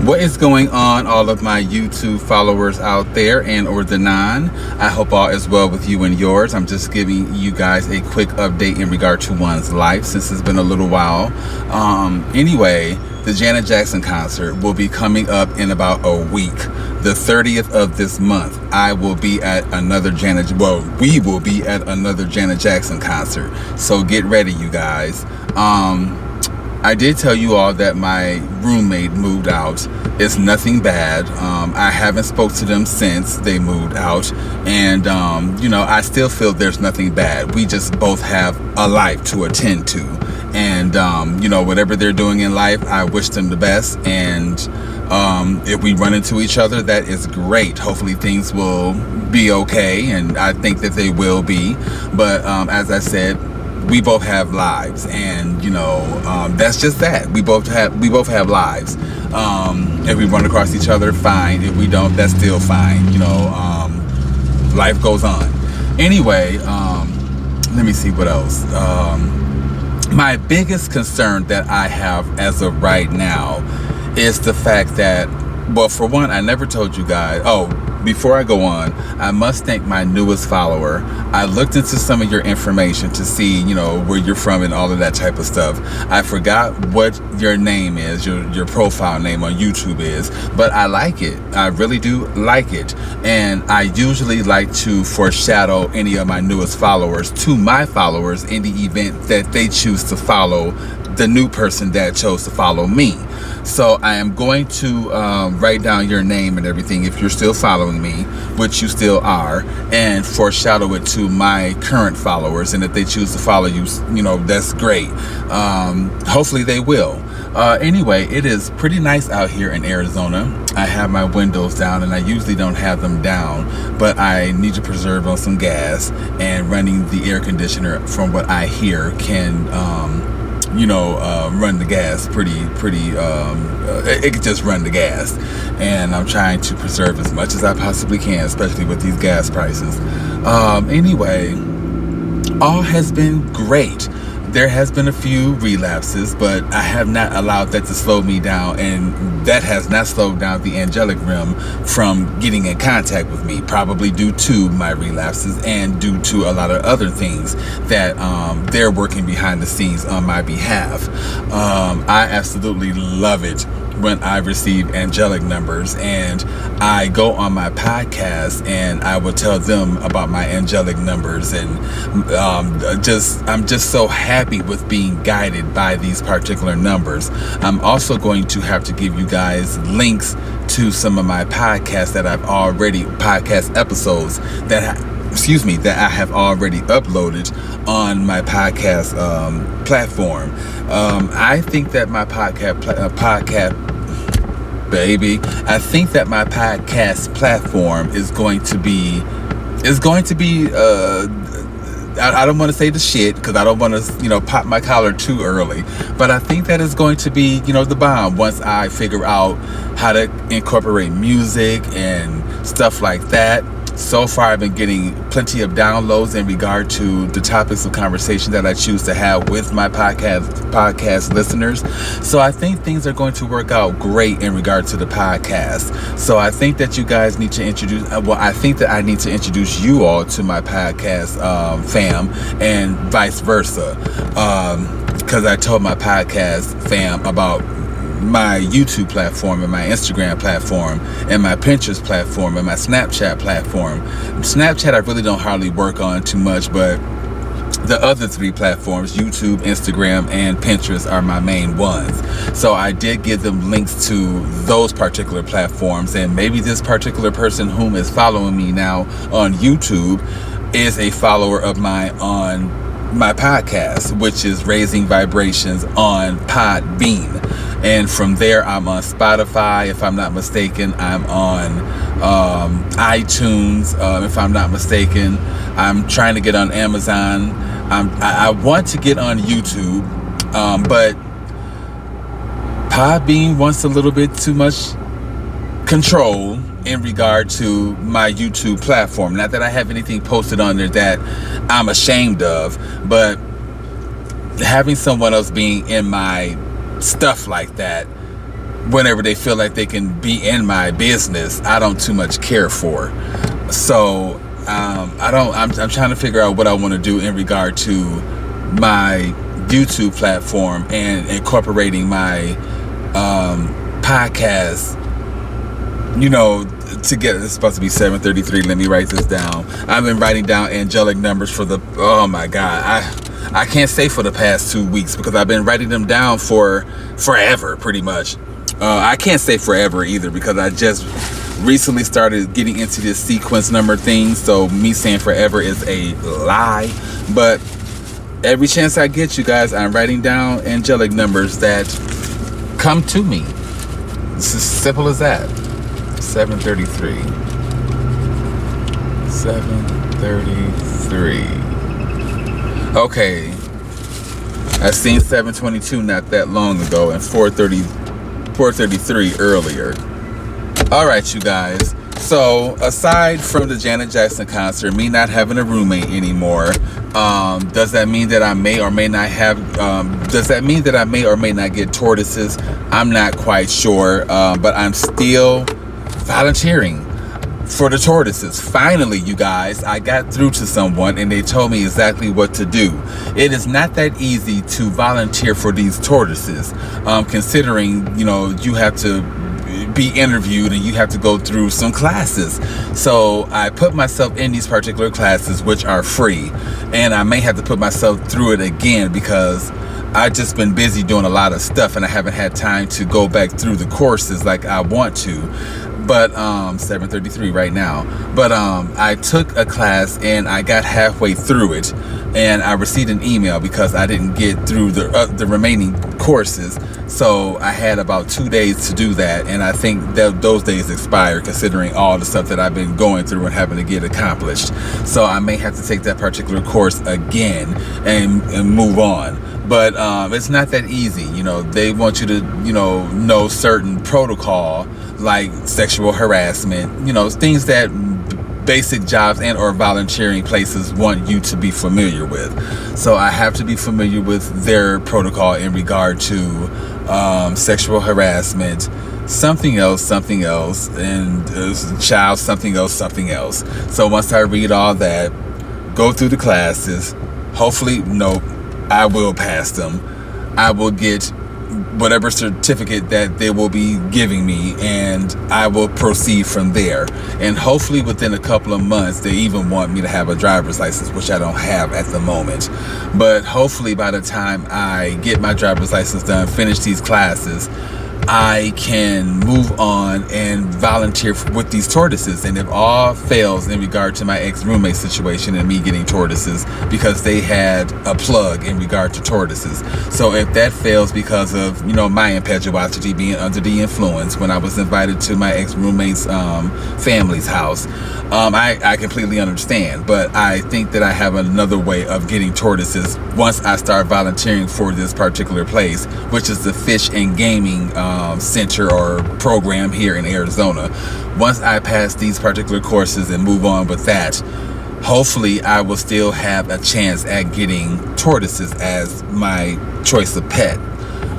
What is going on, all of my YouTube followers out there and or the non? I hope all is well with you and yours. I'm just giving you guys a quick update in regard to one's life since it's been a little while. Anyway, the Janet Jackson concert will be coming up in about a week. The 30th of this month, we will be at another Janet Jackson concert. So get ready, you guys. I did tell you all that my roommate moved out. It's nothing bad. I haven't spoke to them since they moved out. And, I still feel there's nothing bad. We just both have a life to attend to. And, whatever they're doing in life, I wish them the best. And if we run into each other, that is great. Hopefully things will be okay. And I think that they will be. But as I said, we both have lives, and that's just that. We both have lives. If we run across each other, fine. If we don't, that's still fine. Life goes on. Anyway, let me see what else. My biggest concern that I have as of right now is the fact that, well, for one, I never told you guys. Before I go on, I must thank my newest follower. I looked into some of your information to see, where you're from and all of that type of stuff. I forgot what your name is, your profile name on YouTube is, but I like it. I really do like it. And I usually like to foreshadow any of my newest followers to my followers in the event that they choose to follow the new person that chose to follow me. So I am going to write down your name and everything if you're still following me, which you still are, and foreshadow it to my current followers. And if they choose to follow you, that's great. Hopefully they will. Anyway, it is pretty nice out here in Arizona. I have my windows down, and I usually don't have them down, but I need to preserve on some gas, and running the air conditioner, from what I hear, can run the gas it can just run the gas, and I'm trying to preserve as much as I possibly can, especially with these gas prices. Anyway, all has been great. There has been a few relapses, but I have not allowed that to slow me down, and that has not slowed down the angelic realm from getting in contact with me, probably due to my relapses and due to a lot of other things that they're working behind the scenes on my behalf. I absolutely love it when I receive angelic numbers, and I go on my podcast and I will tell them about my angelic numbers, and I'm just so happy with being guided by these particular numbers. I'm also going to have to give you guys links to some of my podcasts that podcast episodes that I have already uploaded on my podcast platform. I think that my I think that my podcast platform is going to be I don't want to say the shit, because I don't want to pop my collar too early, but I think that is going to be the bomb once I figure out how to incorporate music and stuff like that. So far, I've been getting plenty of downloads in regard to the topics of conversation that I choose to have with my podcast listeners. So I think things are going to work out great in regard to the podcast. So I think that you guys need to I think that I need to introduce you all to my podcast fam, and vice versa. Because I told my podcast fam about my YouTube platform and my Instagram platform and my Pinterest platform and my Snapchat platform. Snapchat I really don't hardly work on too much, but the other three platforms, YouTube, Instagram, and Pinterest, are my main ones. So I did give them links to those particular platforms, and maybe this particular person whom is following me now on YouTube is a follower of mine on my podcast, which is Raising Vibrations on Podbean. And from there, I'm on Spotify, if I'm not mistaken. I'm on iTunes, if I'm not mistaken. I'm trying to get on Amazon. I want to get on YouTube, but Podbean wants a little bit too much control in regard to my YouTube platform. Not that I have anything posted on there that I'm ashamed of, but having someone else being in my stuff like that whenever they feel like they can be in my business, I don't too much care for. So I'm trying to figure out what I want to do in regard to my YouTube platform and incorporating my podcast, together. It's supposed to be 7:33. Let me write this down. I've been writing down angelic numbers for oh my God, I can't say for the past 2 weeks because I've been writing them down for forever, pretty much. I can't say forever either because I just recently started getting into this sequence number thing, so me saying forever is a lie. But every chance I get, you guys, I'm writing down angelic numbers that come to me. It's as simple as that. 7:33. 7:33. Okay. I seen 7:22 not that long ago and 4:33 earlier. All right, you guys. So aside from the Janet Jackson concert, me not having a roommate anymore, does that mean that I may or may not have? Does that mean that I may or may not get tortoises? I'm not quite sure, but I'm still volunteering for the tortoises. Finally, you guys, I got through to someone and they told me exactly what to do. It is not that easy to volunteer for these tortoises, considering you have to be interviewed and you have to go through some classes. So I put myself in these particular classes, which are free, and I may have to put myself through it again because I've just been busy doing a lot of stuff and I haven't had time to go back through the courses like I want to. But 7:33 right now. But I took a class and I got halfway through it, and I received an email because I didn't get through the remaining courses. So I had about 2 days to do that, and I think that those days expired considering all the stuff that I've been going through and having to get accomplished. So I may have to take that particular course again and move on. But it's not that easy. They want you to know certain protocol like sexual harassment, things that basic jobs and or volunteering places want you to be familiar with. So I have to be familiar with their protocol in regard to sexual harassment, something else, and child something else. So once I read all that, go through the classes, hopefully, I will pass them. I will get whatever certificate that they will be giving me, and I will proceed from there. And hopefully within a couple of months, they even want me to have a driver's license, which I don't have at the moment. But hopefully by the time I get my driver's license done, finish these classes, I can move on and volunteer with these tortoises. And if all fails in regard to my ex-roommate situation and me getting tortoises, because they had a plug in regard to tortoises. So if that fails because of, my impetuosity being under the influence when I was invited to my ex-roommate's family's house, I completely understand. But I think that I have another way of getting tortoises once I start volunteering for this particular place, which is the Fish and Gaming center or program here in Arizona. Once I pass these particular courses and move on with that, hopefully I will still have a chance at getting tortoises as my choice of pet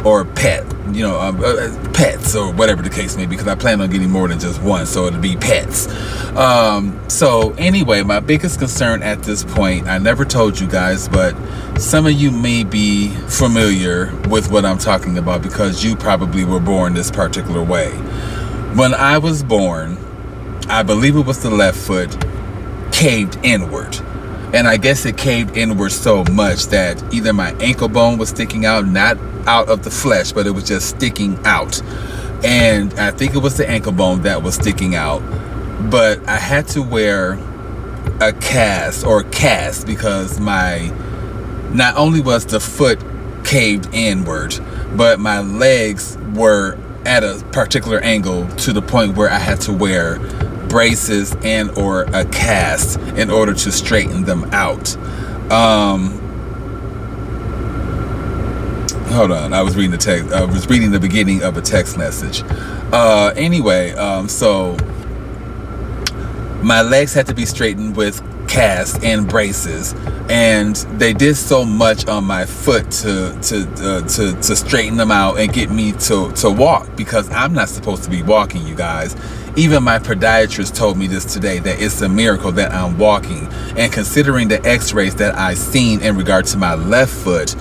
or pets or whatever the case may be, because I plan on getting more than just one, so it'll be pets. So anyway, my biggest concern at this point, I never told you guys, but some of you may be familiar with what I'm talking about because you probably were born this particular way. When I was born, I believe it was the left foot caved inward. And I guess it caved inward so much that either my ankle bone was sticking out, not out of the flesh, but it was just sticking out. And I think it was the ankle bone that was sticking out. But I had to wear a cast because not only was the foot caved inward, but my legs were at a particular angle to the point where I had to wear braces and or a cast in order to straighten them out. Hold on, I was reading the text. I was reading the beginning of a text message. So my legs had to be straightened with cast and braces, and they did so much on my foot to straighten them out and get me to walk, because I'm not supposed to be walking, you guys. Even my podiatrist told me this today, that it's a miracle that I'm walking. And considering the x-rays that I seen in regard to my left foot,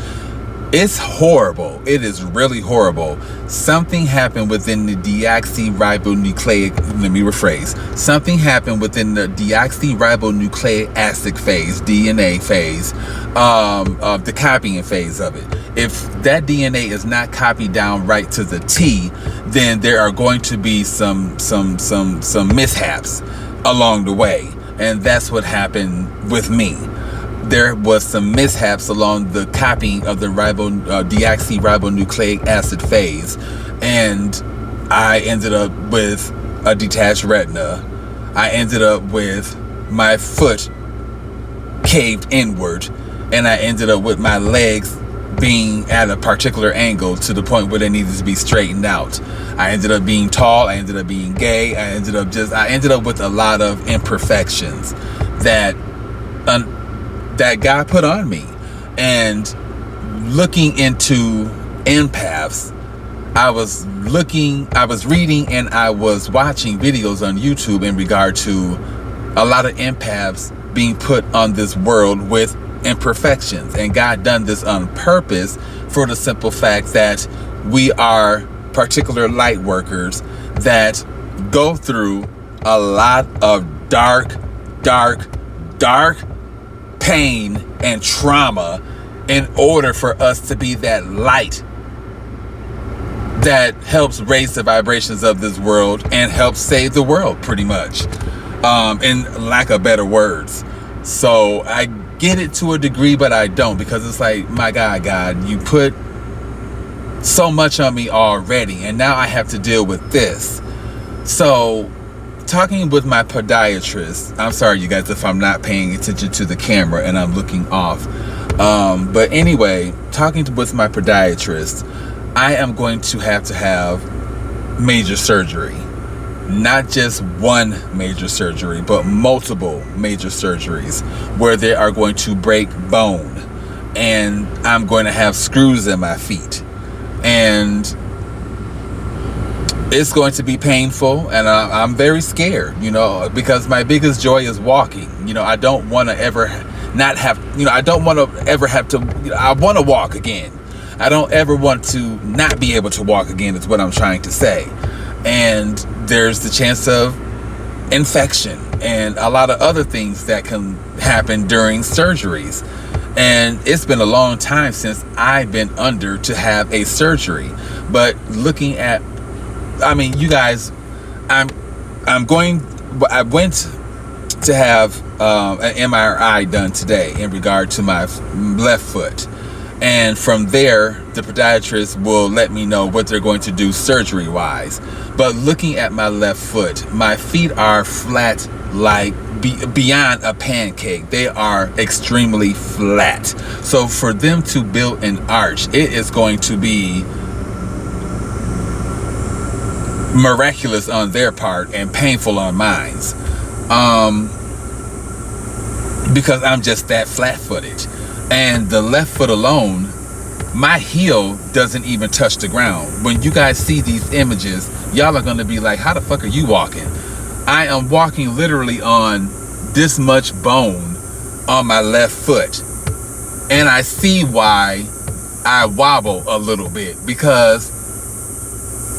it's horrible. It is really horrible. Something happened within the deoxyribonucleic, let me rephrase. Something happened within the deoxyribonucleic acid phase, DNA phase, of the copying phase of it. If that DNA is not copied down right to the T, then there are going to be some mishaps along the way. And that's what happened with me. There was some mishaps along the copying of the deoxyribonucleic acid phase, and I ended up with a detached retina. I ended up with my foot caved inward, and I ended up with my legs being at a particular angle to the point where they needed to be straightened out. I ended up being tall. I ended up being gay. I ended up with a lot of imperfections that God put on me. And looking into empaths, I was reading and I was watching videos on YouTube in regard to a lot of empaths being put on this world with imperfections. And God done this on purpose for the simple fact that we are particular light workers that go through a lot of dark pain and trauma in order for us to be that light that helps raise the vibrations of this world and helps save the world, pretty much, in lack of better words. So I get it to a degree, but I don't, because it's like, my God, you put so much on me already, and now I have to deal with this. So talking with my podiatrist, I'm sorry you guys if I'm not paying attention to the camera and I'm looking off, but anyway, talking with my podiatrist, I am going to have major surgery. Not just one major surgery, but multiple major surgeries where they are going to break bone, and I'm going to have screws in my feet, and it's going to be painful, and I'm very scared, because my biggest joy is walking. I don't want to ever not have, I don't want to ever have to, I want to walk again. I don't ever want to not be able to walk again, is what I'm trying to say. And there's the chance of infection and a lot of other things that can happen during surgeries. And it's been a long time since I've been under to have a surgery. But looking at, you guys, I went to have an MRI done today in regard to my left foot. And from there, the podiatrist will let me know what they're going to do surgery-wise. But looking at my left foot, my feet are flat, like beyond a pancake. They are extremely flat. So for them to build an arch, it is going to be miraculous on their part and painful on mine. Because I'm just that flat-footed. And the left foot alone, my heel doesn't even touch the ground. When you guys see these images, y'all are going to be like, how the fuck are you walking? I am walking literally on this much bone on my left foot. And I see why I wobble a little bit, because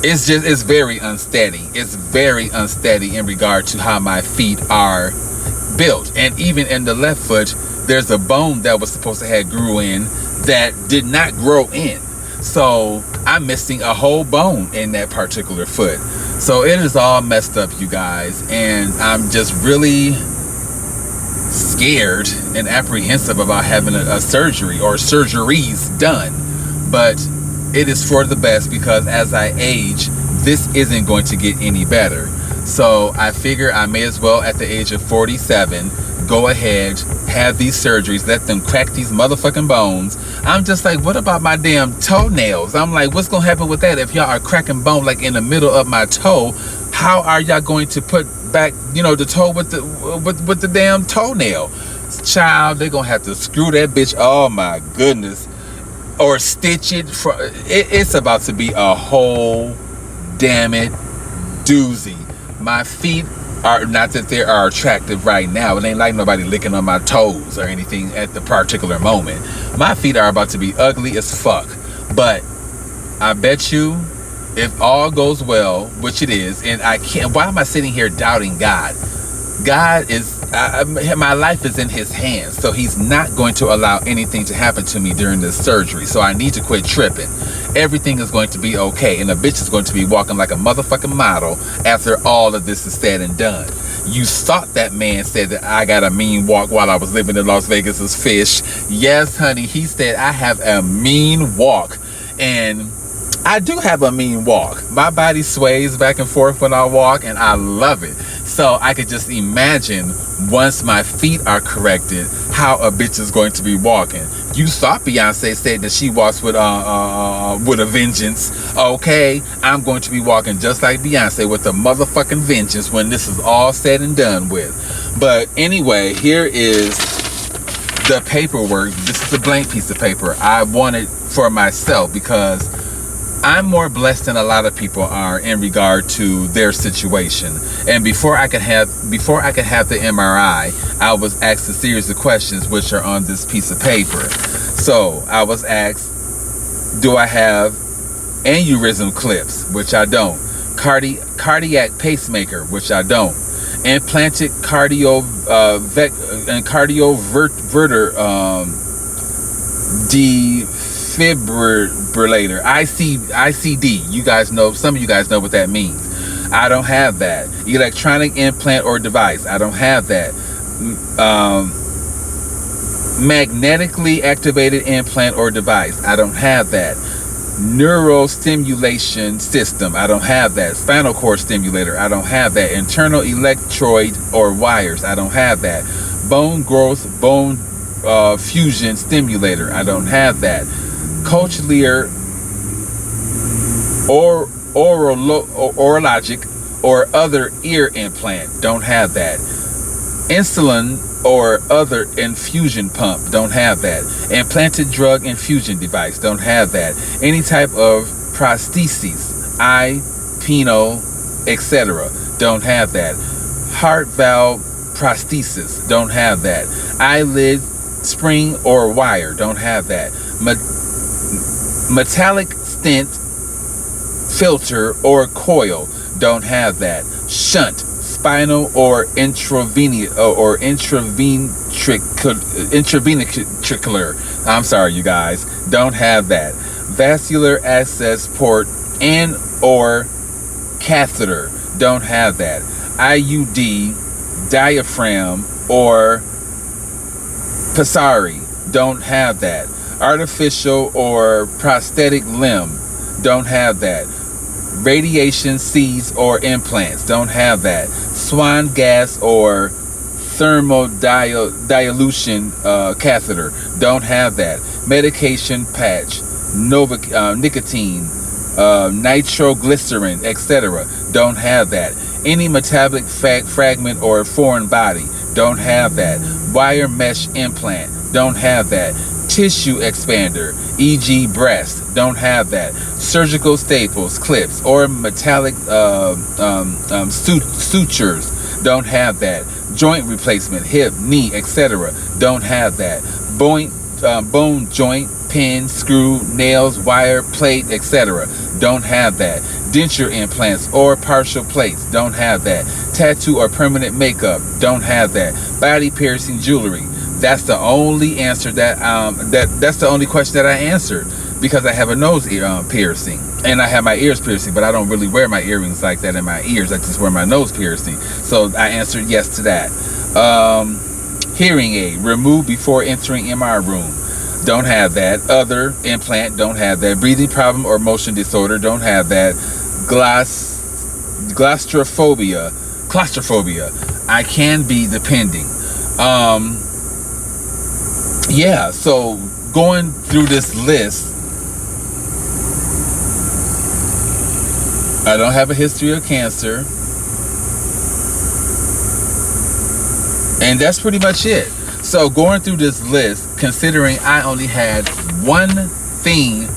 it's very unsteady. It's very unsteady in regard to how my feet are built. And even in the left foot, there's a bone that was supposed to have grew in that did not grow in. So I'm missing a whole bone in that particular foot. So it is all messed up, you guys. And I'm just really scared and apprehensive about having a surgery or surgeries done. But it is for the best, because as I age, this isn't going to get any better. So I figure I may as well, at the age of 47, go ahead, have these surgeries, let them crack these motherfucking bones. I'm just like, what about my damn toenails? I'm like, what's gonna happen with that if y'all are cracking bone like in the middle of my toe? How are y'all going to put back, the toe with the damn toenail? child, they're gonna have to screw that bitch. Oh my goodness. Or stitch it. It's about to be a whole damn it doozy. My feet are, not that they are attractive right now, it ain't like nobody licking on my toes or anything at the particular moment. My feet are about to be ugly as fuck. But I bet you, if all goes well, which it is, and I can't, why am I sitting here doubting God? God is, my life is in his hands, so he's not going to allow anything to happen to me during this surgery. So I need to quit tripping. Everything is going to be okay, and the bitch is going to be walking like a motherfucking model after all of this is said and done. You thought that man said that I got a mean walk while I was living in Las Vegas as fish. Yes, honey, he said I have a mean walk, and I do have a mean walk. My body sways back and forth when I walk, and I love it. So I could just imagine, once my feet are corrected, how a bitch is going to be walking. You thought Beyonce said that she walks with a vengeance. Okay, I'm going to be walking just like Beyonce with a motherfucking vengeance when this is all said and done with. But anyway, here is the paperwork. This is a blank piece of paper I wanted for myself, because I'm more blessed than a lot of people are in regard to their situation. And before I could have the MRI, I was asked a series of questions which are on this piece of paper. So I was asked, do I have aneurysm clips, which I don't. Cardiac pacemaker, which I don't. Implanted cardioverter defibrillator, ICD. You guys know, some of you guys know what that means. I don't have that. Electronic implant or device, I don't have that. Magnetically activated implant or device, I don't have that. Neurostimulation system, I don't have that. Spinal cord stimulator, I don't have that. Internal electrode or wires, I don't have that. Bone growth, bone fusion stimulator, I don't have that. Cochlear or orologic or other ear implant, don't have that. Insulin or other infusion pump, don't have that. Implanted drug infusion device, don't have that. Any type of prosthesis, eye, penile, etc., don't have that. Heart valve prosthesis, don't have that. Eyelid spring or wire, don't have that. Metallic stent filter or coil, don't have that. Shunt, spinal or intraventricular, I'm sorry you guys, don't have that. Vascular access port and or catheter, don't have that. IUD, diaphragm or pessary, don't have that. Artificial or prosthetic limb, don't have that. Radiation seeds or implants, don't have that. Swan gas or thermodilution catheter, don't have that. Medication patch, nicotine, nitroglycerin, etc., don't have that. Any metabolic fragment or foreign body, don't have that. Wire mesh implant, don't have that. Tissue expander, e.g. breast, don't have that. Surgical staples, clips, or metallic sutures, don't have that. Joint replacement, hip, knee, etc., don't have that. Bone joint, pin, screw, nails, wire, plate, etc., don't have that. Denture implants or partial plates, don't have that. Tattoo or permanent makeup, don't have that. Body piercing jewelry, that's the only answer that's the only question that I answered, because I have a nose piercing and I have my ears piercing, but I don't really wear my earrings like that in my ears. I just wear my nose piercing. So I answered yes to that. Hearing aid, removed before entering MR room, don't have that. Other implant, don't have that. Breathing problem or motion disorder, don't have that. Claustrophobia, I can be depending. Yeah, so going through this list, I don't have a history of cancer, and that's pretty much it. So going through this list, considering I only had one thing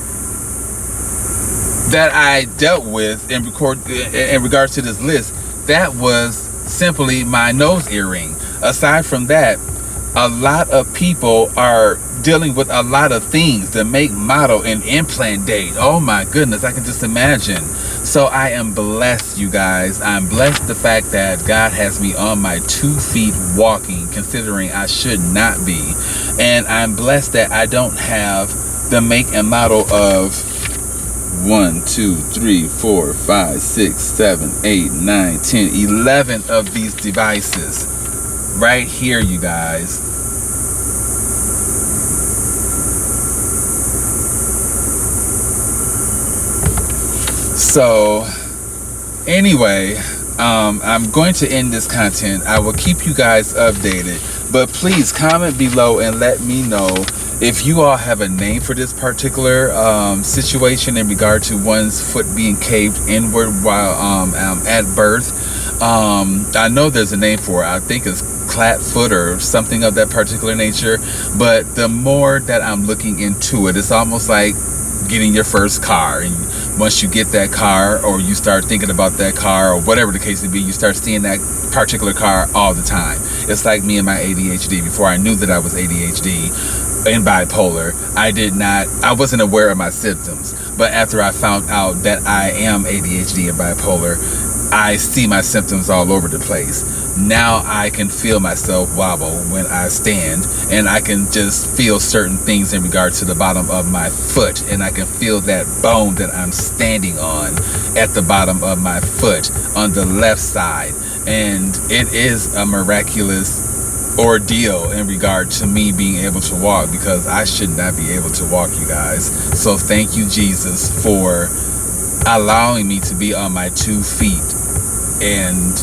that I dealt with in regards to this list, that was simply my nose earring. Aside from that, a lot of people are dealing with a lot of things, the make, model, and implant date. Oh my goodness, I can just imagine. So I am blessed, you guys. I'm blessed the fact that God has me on my 2 feet walking, considering I should not be. And I'm blessed that I don't have the make and model of 1, 2, 3, 4, 5, 6, 7, 8, 9, 10, 11 of these devices. Right here, you guys. So anyway, I'm going to end this content. I will keep you guys updated, but please comment below and let me know if you all have a name for this particular situation in regard to one's foot being caved inward while at birth. I know there's a name for it. I think it's clap foot or something of that particular nature, but the more that I'm looking into it, it's almost like getting your first car. And once you get that car, or you start thinking about that car, or whatever the case may be, you start seeing that particular car all the time. It's like me and my ADHD. Before I knew that I was ADHD and bipolar, I wasn't aware of my symptoms. But after I found out that I am ADHD and bipolar, I see my symptoms all over the place. Now I can feel myself wobble when I stand, and I can just feel certain things in regard to the bottom of my foot, and I can feel that bone that I'm standing on at the bottom of my foot on the left side. And it is a miraculous ordeal in regard to me being able to walk, because I should not be able to walk, you guys. So thank you, Jesus, for allowing me to be on my 2 feet, and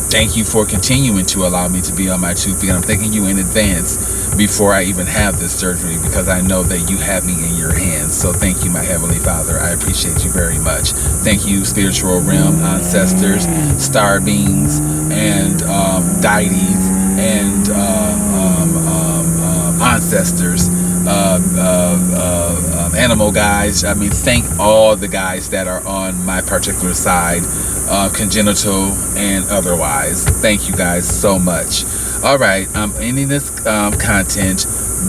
thank you for continuing to allow me to be on my 2 feet. I'm thanking you in advance before I even have this surgery, because I know that you have me in your hands. So thank you, my Heavenly Father. I appreciate you very much. Thank you, spiritual realm, ancestors, star beings, and deities, and ancestors, animal guys. I mean, thank all the guys that are on my particular side, congenital and otherwise. Thank you guys so much. All right, I'm ending this content.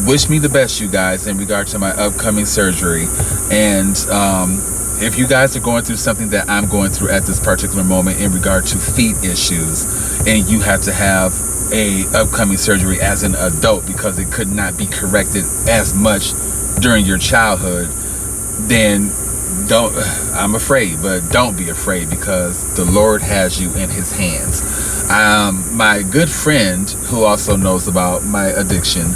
Wish me the best, you guys, in regard to my upcoming surgery. And if you guys are going through something that I'm going through at this particular moment in regard to feet issues, and you have to have a upcoming surgery as an adult because it could not be corrected as much during your childhood, then I'm afraid, but don't be afraid, because the Lord has you in his hands. My good friend, who also knows about my addiction,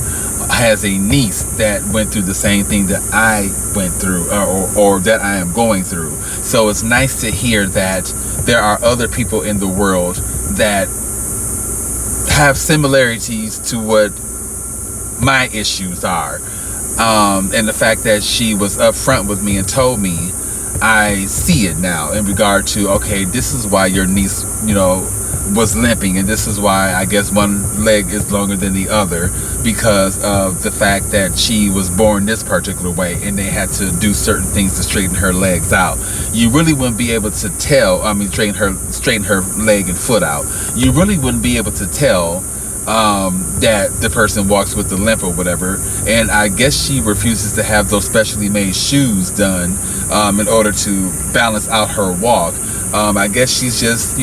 has a niece that went through the same thing that I went through, or that I am going through. So it's nice to hear that there are other people in the world that have similarities to what my issues are. And the fact that she was upfront with me and told me, I see it now in regard to, okay, this is why your niece, was limping, and this is why I guess one leg is longer than the other, because of the fact that she was born this particular way and they had to do certain things to straighten her legs out. You really wouldn't be able to tell, straighten her leg and foot out. You really wouldn't be able to tell that the person walks with the limp or whatever. And I guess she refuses to have those specially made shoes done in order to balance out her walk. I guess she's just,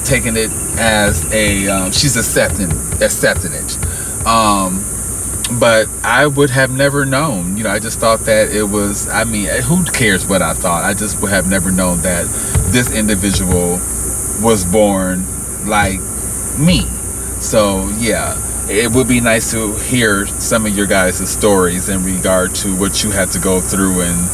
taking it as a, she's accepting it. But I would have never known, I just thought that it was, who cares what I thought? I just would have never known that this individual was born like me. So yeah, it would be nice to hear some of your guys' stories in regard to what you had to go through and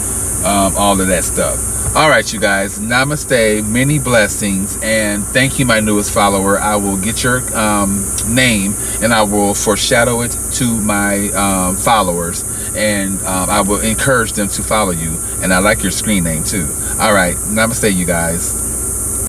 all of that stuff. All right, you guys, namaste, many blessings, and thank you, my newest follower. I will get your name and I will foreshadow it to my followers, and I will encourage them to follow you. And I like your screen name too. All right, namaste, you guys.